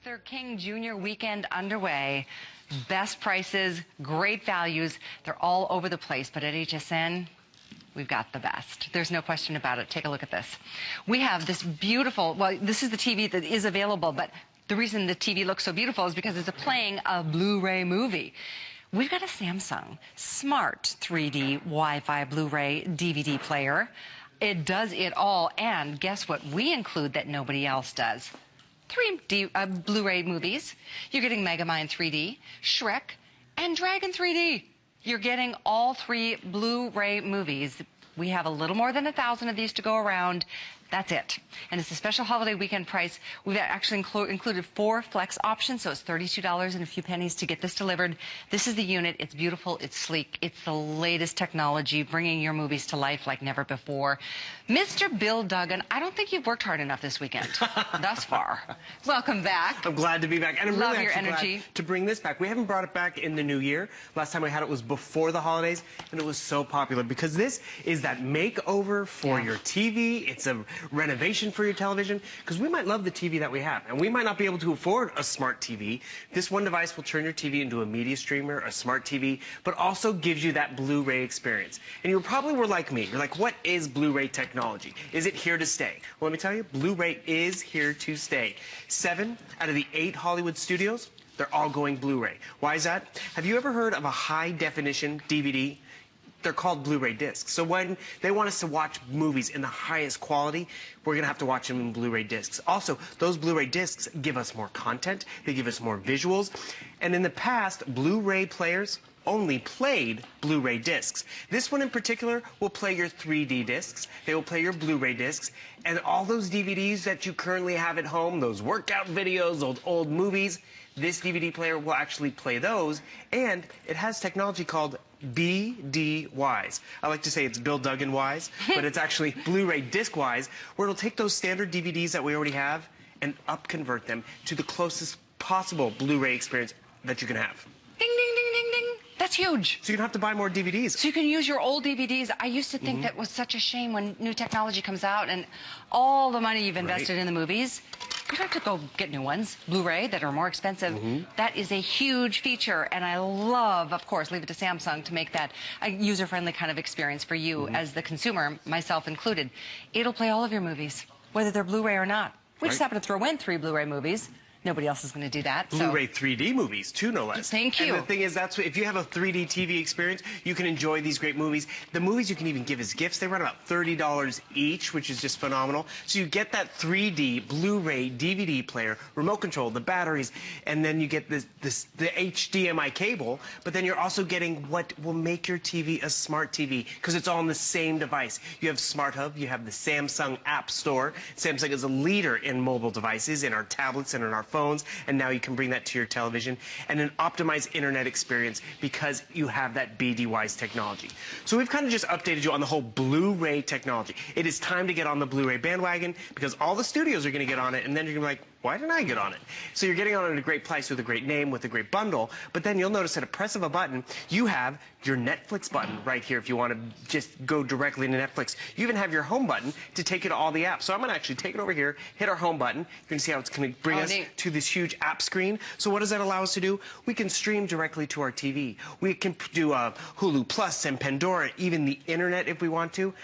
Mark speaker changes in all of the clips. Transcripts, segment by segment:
Speaker 1: Luther King Jr. weekend underway. Best prices, great values. They're all over the place, but at HSN, we've got the best. There's no question about it. Take a look at this. We have this beautiful, well, this is the TV that is available, but the reason the TV looks so beautiful is because it's playing a Blu-ray movie. We've got a Samsung Smart 3D Wi-Fi Blu-ray DVD player. It does it all, and guess what we include that nobody else does? 3D Blu-ray movies. You're getting Megamind 3D, Shrek, and Dragon 3D. You're getting all 3 Blu-ray movies. We have a little more than 1,000 of these to go around. That's it. And it's a special holiday weekend price. We've actually included 4 flex options, so it's $32 and a few pennies to get this delivered. This is the unit. It's beautiful. It's sleek. It's the latest technology, bringing your movies to life like never before. Mr. Bill Duggan, I don't think you've worked hard enough this weekend thus far. Welcome back.
Speaker 2: I'm glad to be back. And I'm
Speaker 1: Love
Speaker 2: really
Speaker 1: your energy.
Speaker 2: glad to bring this back. We haven't brought it back in the new year. Last time we had it was before the holidays, and it was so popular because this is that makeover for your TV. It's a renovation for your television, because we might love the TV that we have, and we might not be able to afford a smart TV. This one device will turn your TV into a media streamer, a smart TV, but also gives you that Blu-ray experience. And you probably were like me. You're like, what is Blu-ray technology? Is it here to stay? Well, let me tell you, Blu-ray is here to stay. 7 out of the 8 Hollywood studios, they're all going Blu-ray. Why is that? Have you ever heard of a high-definition DVD? They're called Blu-ray discs. So when they want us to watch movies in the highest quality, we're going to have to watch them in Blu-ray discs. Also, those Blu-ray discs give us more content. They give us more visuals. And in the past, Blu-ray players only played Blu-ray discs. This one in particular will play your 3D discs. They will play your Blu-ray discs. And all those DVDs that you currently have at home, those workout videos, those old movies, this DVD player will actually play those. And it has technology called BD-Wise. I like to say it's Bill Duggan Wise, but it's actually Blu-ray Disc Wise, where it'll take those standard DVDs that we already have and up-convert them to the closest possible Blu-ray experience that you can have.
Speaker 1: Ding, ding, ding, ding, ding. That's huge.
Speaker 2: So you don't have to buy more DVDs.
Speaker 1: So you can use your old DVDs. I used to think that was such a shame when new technology comes out and all the money you've invested in the movies, you don't have to go get new ones, Blu-ray, that are more expensive. That is a huge feature, and I love, of course, leave it to Samsung to make that a user-friendly kind of experience for you as the consumer, myself included. It'll play all of your movies, whether they're Blu-ray or not. We just happen to throw in 3 Blu-ray movies. Nobody else is going to do that.
Speaker 2: Blu-ray 3D movies, too, no less.
Speaker 1: Thank you.
Speaker 2: And the thing is, that's if you have a 3D TV experience, you can enjoy these great movies. The movies you can even give as gifts. They run about $30 each, which is just phenomenal. So you get that 3D Blu-ray DVD player, remote control, the batteries, and then you get the HDMI cable. But then you're also getting what will make your TV a smart TV, because it's all on the same device. You have Smart Hub. You have the Samsung App Store. Samsung is a leader in mobile devices, in our tablets and in our phones, and now you can bring that to your television, and an optimized internet experience because you have that BD-Wise technology. So we've kind of just updated you on the whole Blu-ray technology. It is time to get on the Blu-ray bandwagon because all the studios are going to get on it, and then you're going to be like, why didn't I get on it? So you're getting on it at a great price with a great name, with a great bundle, but then you'll notice at a press of a button, you have your Netflix button right here if you want to just go directly into Netflix. You even have your home button to take you to all the apps. So I'm going to actually take it over here, hit our home button. You're going to see how it's going to bring us to this huge app screen. So what does that allow us to do? We can stream directly to our TV. We can do Hulu Plus and Pandora, even the internet if we want to.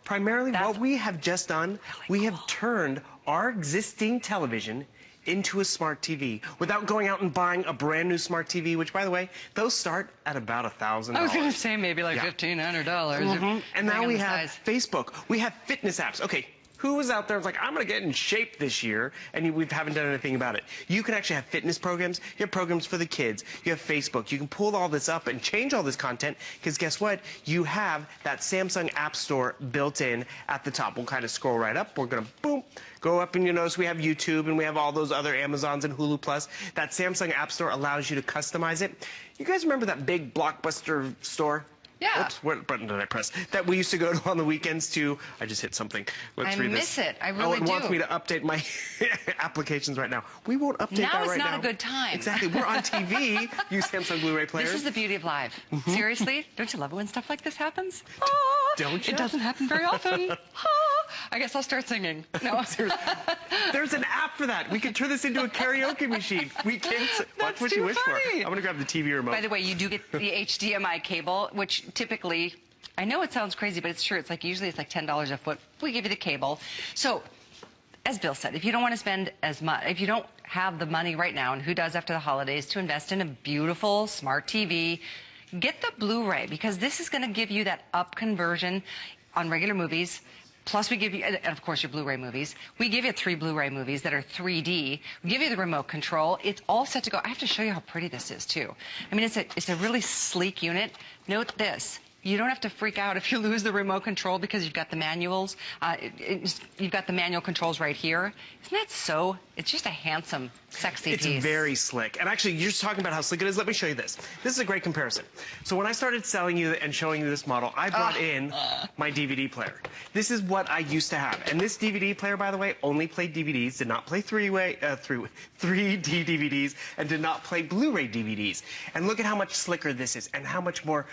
Speaker 2: Primarily, what we have just done, we have turned our existing television into a smart TV without going out and buying a brand new smart TV, which, by the way, those start at about $1,000.
Speaker 1: I was going to say maybe like $1,500.
Speaker 2: And now we have Facebook. We have fitness apps. Okay. Who was out there was like, I'm going to get in shape this year, and we haven't done anything about it? You can actually have fitness programs. You have programs for the kids. You have Facebook. You can pull all this up and change all this content, because guess what? You have that Samsung App Store built in at the top. We'll kind of scroll right up. We're going to, boom, go up, and you notice we have YouTube, and we have all those other Amazons and Hulu Plus. That Samsung App Store allows you to customize it. You guys remember that big Blockbuster store?
Speaker 1: Yeah.
Speaker 2: Oops, what button did I press? That we used to go to on the weekends to. I just hit something. Let's read this.
Speaker 1: I miss it. I really do.
Speaker 2: It wants me to update my applications right now. We won't update that right now.
Speaker 1: Now is not a good time.
Speaker 2: Exactly. We're on TV. Use Samsung Blu-ray players.
Speaker 1: This is the beauty of live. Seriously? Don't you love it when stuff like this happens?
Speaker 2: Don't you?
Speaker 1: It doesn't happen very often. I guess I'll start singing. No.
Speaker 2: There's an app for that. We can turn this into a karaoke machine. We can. Watch what you wish for. I'm going to grab the TV remote.
Speaker 1: By the way, you do get the HDMI cable, which typically, I know it sounds crazy, but it's true. It's like usually it's like $10 a foot. We give you the cable. So, as Bill said, if you don't want to spend as much, if you don't have the money right now, and who does after the holidays, to invest in a beautiful smart TV, get the Blu-ray, because this is going to give you that up conversion on regular movies. Plus, we give you, and of course, your Blu-ray movies. We give you 3 Blu-ray movies that are 3D. We give you the remote control. It's all set to go. I have to show you how pretty this is, too. I mean, it's a really sleek unit. Note this. You don't have to freak out if you lose the remote control because you've got the manuals. You've got the manual controls right here. Isn't that so? It's just a handsome, sexy piece.
Speaker 2: It's very slick. And actually, you're just talking about how slick it is. Let me show you this. This is a great comparison. So when I started selling you and showing you this model, I brought in my DVD player. This is what I used to have. And this DVD player, by the way, only played DVDs, did not play 3D DVDs, and did not play Blu-ray DVDs. And look at how much slicker this is and how much more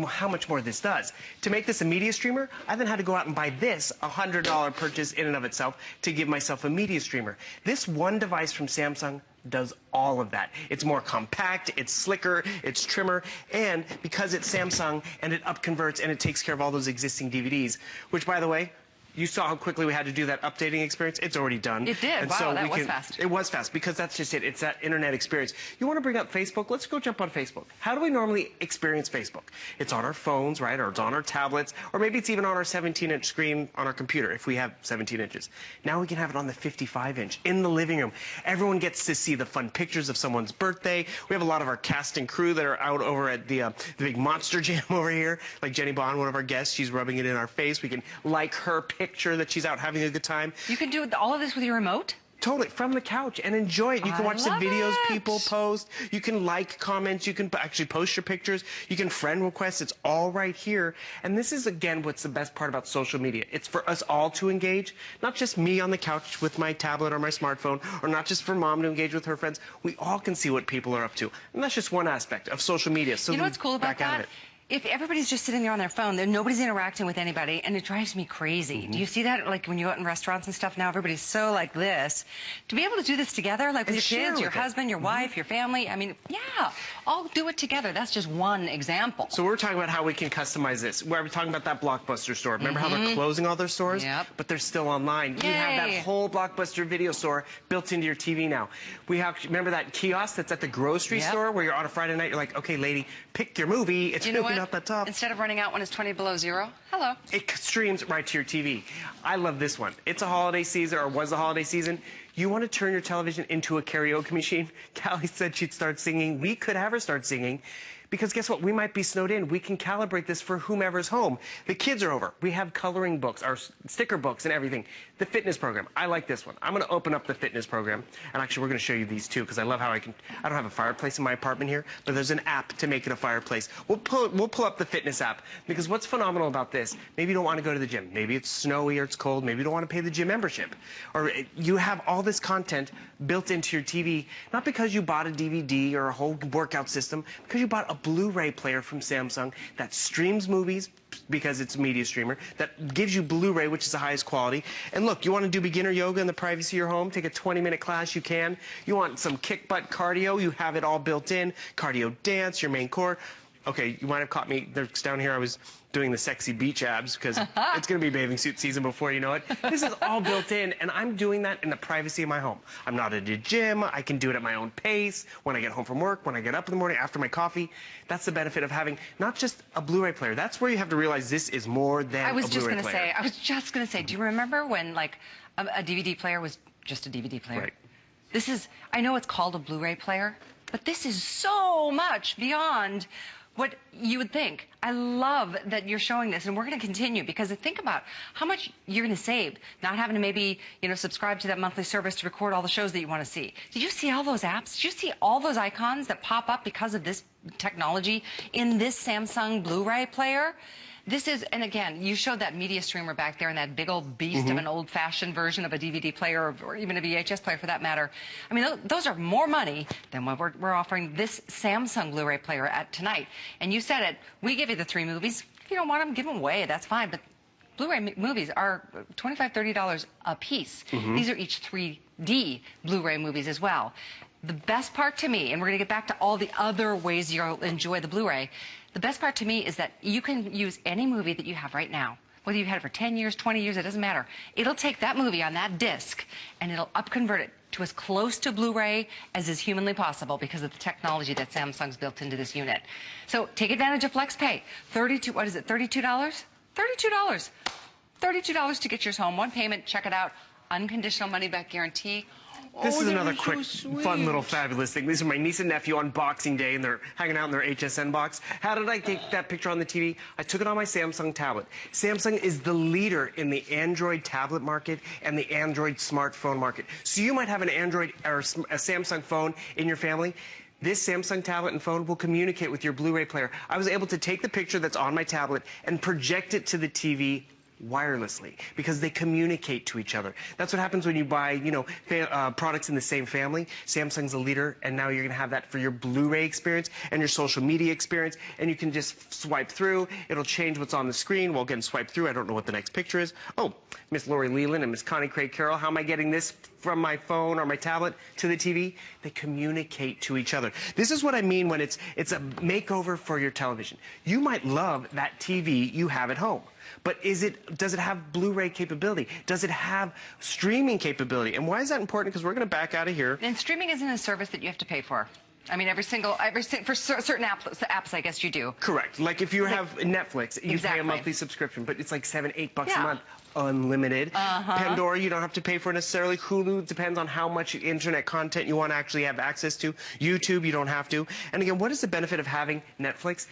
Speaker 2: how much more this does. To make this a media streamer, I then had to go out and buy this $100 purchase in and of itself to give myself a media streamer. This one device from Samsung does all of that. It's more compact, it's slicker, it's trimmer, and because it's Samsung and it upconverts and it takes care of all those existing DVDs, which, by the way, you saw how quickly we had to do that updating experience. It's already done.
Speaker 1: It did.
Speaker 2: And
Speaker 1: wow,
Speaker 2: so
Speaker 1: that was fast.
Speaker 2: It was fast because that's just it. It's that internet experience. You want to bring up Facebook? Let's go jump on Facebook. How do we normally experience Facebook? It's on our phones, right? Or it's on our tablets. Or maybe it's even on our 17-inch screen on our computer if we have 17 inches. Now we can have it on the 55-inch in the living room. Everyone gets to see the fun pictures of someone's birthday. We have a lot of our cast and crew that are out over at the big Monster Jam over here. Like Jenny Bond, one of our guests. She's rubbing it in our face. We can like her picture that she's out having a good time.
Speaker 1: You can do all of this with your remote?
Speaker 2: Totally, from the couch and enjoy it. You can watch the videos people post. You can like comments. You can actually post your pictures. You can friend request. It's all right here. And this is, again, what's the best part about social media. It's for us all to engage, not just me on the couch with my tablet or my smartphone, or not just for mom to engage with her friends. We all can see what people are up to. And that's just one aspect of social media. So
Speaker 1: you know what's cool about that? If everybody's just sitting there on their phone, then nobody's interacting with anybody, and it drives me crazy. Do you see that? Like when you go out in restaurants and stuff now, everybody's so like this. To be able to do this together, like with your kids, your husband, your wife, your family, I mean, yeah, all do it together. That's just one example.
Speaker 2: So we're talking about how we can customize this. We're talking about that Blockbuster store. Remember how they're closing all their stores?
Speaker 1: Yep.
Speaker 2: But they're still online.
Speaker 1: Yay.
Speaker 2: You have that whole Blockbuster video store built into your TV now. We have, remember that kiosk that's at the grocery store where you're on a Friday night, you're like, okay, lady, pick your movie. It's really up the top.
Speaker 1: Instead of running out when it's 20 below zero. Hello.
Speaker 2: It streams right to your TV. I love this one. It's a holiday season, or was a holiday season. You want to turn your television into a karaoke machine? Callie said she'd start singing. We could have her start singing. Because guess what? We might be snowed in. We can calibrate this for whomever's home. The kids are over. We have coloring books, our sticker books and everything. The fitness program. I like this one. I'm going to open up the fitness program. And actually, we're going to show you these too because I love how I don't have a fireplace in my apartment here, but there's an app to make it a fireplace. We'll pull up the fitness app because what's phenomenal about this, maybe you don't want to go to the gym. Maybe it's snowy or it's cold. Maybe you don't want to pay the gym membership. Or you have all this content built into your TV, not because you bought a DVD or a whole workout system, because you bought a Blu-ray player from Samsung that streams movies because it's a media streamer, that gives you Blu-ray, which is the highest quality. And look, you want to do beginner yoga in the privacy of your home, take a 20-minute class, you can. You want some kick butt cardio, you have it all built in. Cardio dance, your main core. Okay, you might have caught me down here. I was doing the sexy beach abs because it's going to be bathing suit season before you know it. This is all built in, and I'm doing that in the privacy of my home. I'm not at a gym. I can do it at my own pace when I get home from work, when I get up in the morning, after my coffee. That's the benefit of having not just a Blu-ray player. That's where you have to realize this is more than a Blu-ray player.
Speaker 1: I was just going to say, do you remember when like a DVD player was just a DVD player?
Speaker 2: Right.
Speaker 1: This is, I know it's called a Blu-ray player, but this is so much beyond what you would think. I love that you're showing this, and we're going to continue because think about how much you're going to save not having to maybe, subscribe to that monthly service to record all the shows that you want to see. Did you see all those apps? Did you see all those icons that pop up because of this technology in this Samsung Blu-ray player? This is, and again, you showed that media streamer back there and that big old beast of an old-fashioned version of a DVD player or even a VHS player for that matter. I mean, those are more money than what we're offering this Samsung Blu-ray player at tonight. And you said it, we give you the 3 movies. If you don't want them, give them away. That's fine. But Blu-ray movies are $25, $30 a piece. These are each 3D Blu-ray movies as well. The best part to me, and we're going to get back to all the other ways you'll enjoy the Blu-ray, the best part to me is that you can use any movie that you have right now. Whether you've had it for 10 years, 20 years, it doesn't matter. It'll take that movie on that disc and it'll upconvert it to as close to Blu-ray as is humanly possible because of the technology that Samsung's built into this unit. So take advantage of FlexPay. $32 $32. $32 to get yours home. One payment, check it out. Unconditional money-back guarantee.
Speaker 2: This is another quick, fun little fabulous thing. These are my niece and nephew on Boxing Day, and they're hanging out in their HSN box. How did I take that picture on the TV? I took it on my Samsung tablet. Samsung is the leader in the Android tablet market and the Android smartphone market. So you might have an Android or a Samsung phone in your family. This Samsung tablet and phone will communicate with your Blu-ray player. I was able to take the picture that's on my tablet and project it to the TV wirelessly because they communicate to each other. That's what happens when you buy, you know, products in the same family. Samsung's a leader, and now you're going to have that for your Blu-ray experience and your social media experience, and you can just swipe through. It'll change what's on the screen. Well, again, swipe through. I don't know what the next picture is. Oh, Miss Lori Leland and Miss Connie Craig Carroll. How am I getting this from my phone or my tablet to the TV? They communicate to each other. This is what I mean when it's a makeover for your television. You might love that TV you have at home. But does it have Blu-ray capability? Does it have streaming capability? And why is that important? Because we're going to back out of here.
Speaker 1: And streaming isn't a service that you have to pay for. I mean, for certain apps, I guess you do.
Speaker 2: Correct. Like if you have Netflix, you pay a monthly subscription, but it's like $7, $8 a month. Unlimited. Pandora, you don't have to pay for necessarily. Hulu depends on how much internet content you want to actually have access to. YouTube, you don't have to. And again, what is the benefit of having Netflix?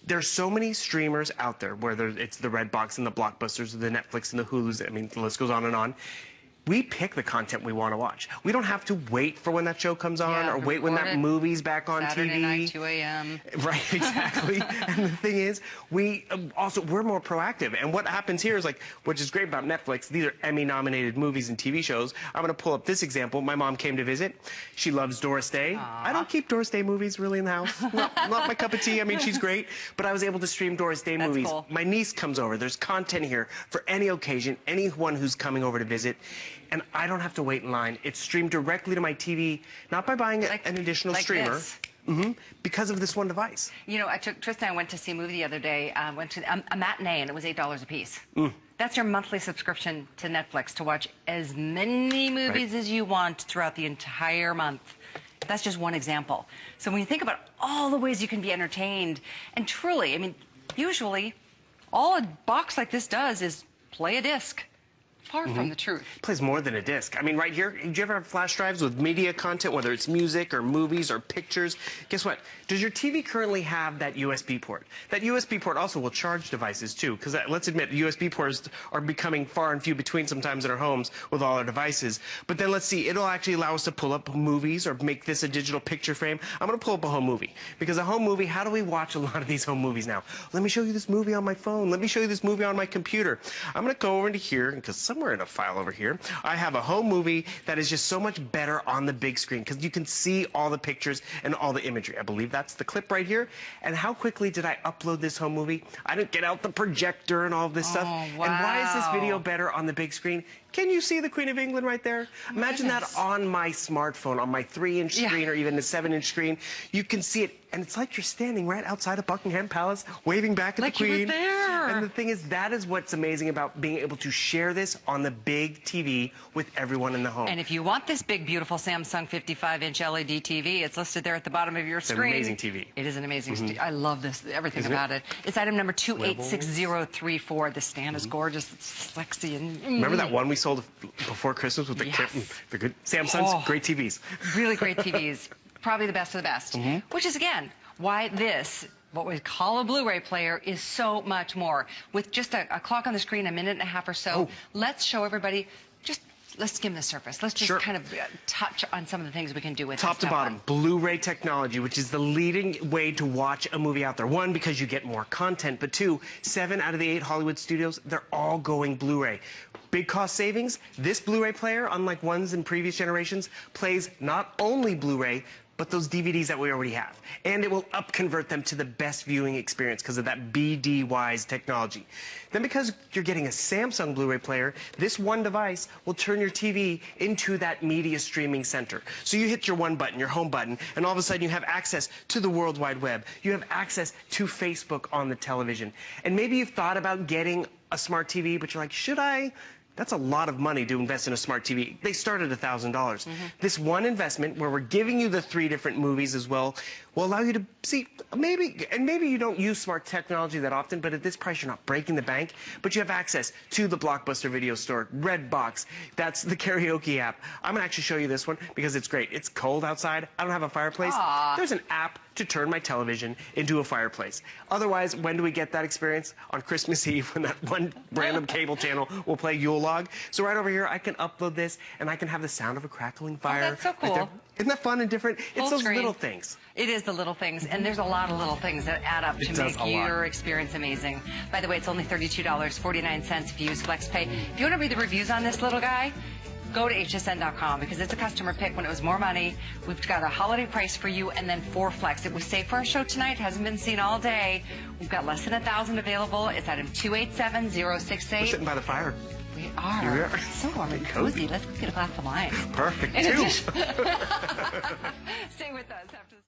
Speaker 2: There's so many streamers out there, whether it's the Redbox and the Blockbusters, or the Netflix and the Hulus. I mean, the list goes on and on. We pick the content we want to watch. We don't have to wait for when that show comes on or wait when that movie's back on
Speaker 1: Saturday
Speaker 2: TV.
Speaker 1: Night, 2 a.m.
Speaker 2: Right, exactly. And the thing is, we're more proactive. And what happens here is, like, which is great about Netflix, these are Emmy-nominated movies and TV shows. I'm going to pull up this example. My mom came to visit. She loves Doris Day. I don't keep Doris Day movies really in the house. Not my cup of tea. I mean, she's great. But I was able to stream Doris Day movies.
Speaker 1: Cool.
Speaker 2: My niece comes over. There's content here for any occasion, anyone who's coming over to visit. And I don't have to wait in line. It's streamed directly to my TV, not by buying an additional streamer. Because of this one device.
Speaker 1: You know, Tristan and I went to see a movie the other day, went to a matinee, and it was $8 a piece. That's your monthly subscription to Netflix to watch as many movies as you want throughout the entire month. That's just one example. So when you think about all the ways you can be entertained, and truly, I mean, usually all a box like this does is play a disc. Far from the truth.
Speaker 2: It plays more than a disc. I mean, right here, did you ever have flash drives with media content, whether it's music or movies or pictures? Guess what? Does your TV currently have that USB port? That USB port also will charge devices, too, because let's admit, USB ports are becoming far and few between sometimes in our homes with all our devices. But then let's see, it'll actually allow us to pull up movies or make this a digital picture frame. I'm going to pull up a home movie, because a home movie, how do we watch a lot of these home movies now? Let me show you this movie on my phone. Let me show you this movie on my computer. I'm going to go over into here, because somewhere in a file over here, I have a home movie that is just so much better on the big screen because you can see all the pictures and all the imagery. I believe that's the clip right here. And how quickly did I upload this home movie? I didn't get out the projector and all of this stuff.
Speaker 1: Wow.
Speaker 2: And why is this video better on the big screen? Can you see the Queen of England right there? Imagine that on my smartphone, on my 3-inch screen or even the 7-inch screen. You can see it, and it's like you're standing right outside of Buckingham Palace, waving back at the Queen.
Speaker 1: You were there.
Speaker 2: And the thing is, that is what's amazing about being able to share this on the big TV with everyone in the home.
Speaker 1: And if you want this big, beautiful Samsung 55-inch LED TV, it's listed there at the bottom of your screen.
Speaker 2: It's an amazing TV.
Speaker 1: It is an amazing TV. I love this, everything about it. It's item number 286034. The stand is gorgeous. It's sexy. And
Speaker 2: remember that one we sold before Christmas with the clip? The good Samsung's great TVs.
Speaker 1: Really great TVs. Probably the best of the best. Which is, again, why this, what we call a Blu-ray player, is so much more. With just a clock on the screen, a minute and a half or so, let's show everybody, let's skim the surface. Let's just kind of touch on some of the things we can do with
Speaker 2: top to bottom. Blu-ray technology, which is the leading way to watch a movie out there. One, because you get more content, but two, 7 out of the 8 Hollywood studios, they're all going Blu-ray. Big cost savings. This Blu-ray player, unlike ones in previous generations, plays not only Blu-ray, but those DVDs that we already have. And it will up-convert them to the best viewing experience because of that BD-wise technology. Then because you're getting a Samsung Blu-ray player, this one device will turn your TV into that media streaming center. So you hit your one button, your home button, and all of a sudden you have access to the World Wide Web. You have access to Facebook on the television. And maybe you've thought about getting a smart TV, but you're like, should I? That's a lot of money to invest in a smart TV. They start at $1,000. This one investment, where we're giving you the 3 different movies as well, will allow you to see, maybe you don't use smart technology that often, but at this price you're not breaking the bank, but you have access to the Blockbuster Video Store, Redbox, that's the karaoke app. I'm gonna actually show you this one because it's great. It's cold outside, I don't have a fireplace.
Speaker 1: Aww.
Speaker 2: There's an app to turn my television into a fireplace. Otherwise, when do we get that experience? On Christmas Eve, when that one random cable channel will play Yule Log. So right over here, I can upload this, and I can have the sound of a crackling fire.
Speaker 1: Oh, that's so cool.
Speaker 2: Right, isn't that fun and different?
Speaker 1: Full
Speaker 2: It's those
Speaker 1: screen.
Speaker 2: little things.
Speaker 1: It is the little things, and there's a lot of little things that add up to make your experience amazing. By the way, it's only $32.49 if you use FlexPay. If you want to read the reviews on this little guy, go to hsn.com because it's a customer pick when it was more money. We've got a holiday price for you, and then 4 Flex. It was safe for our show tonight. Hasn't been seen all day. We've got less than 1,000 available. It's item 287068.
Speaker 2: We're sitting by the fire.
Speaker 1: We are.
Speaker 2: Here we are.
Speaker 1: So warm and cozy. Let's get a glass of wine.
Speaker 2: Perfect,
Speaker 1: In
Speaker 2: too.
Speaker 1: addition- Stay with us after this.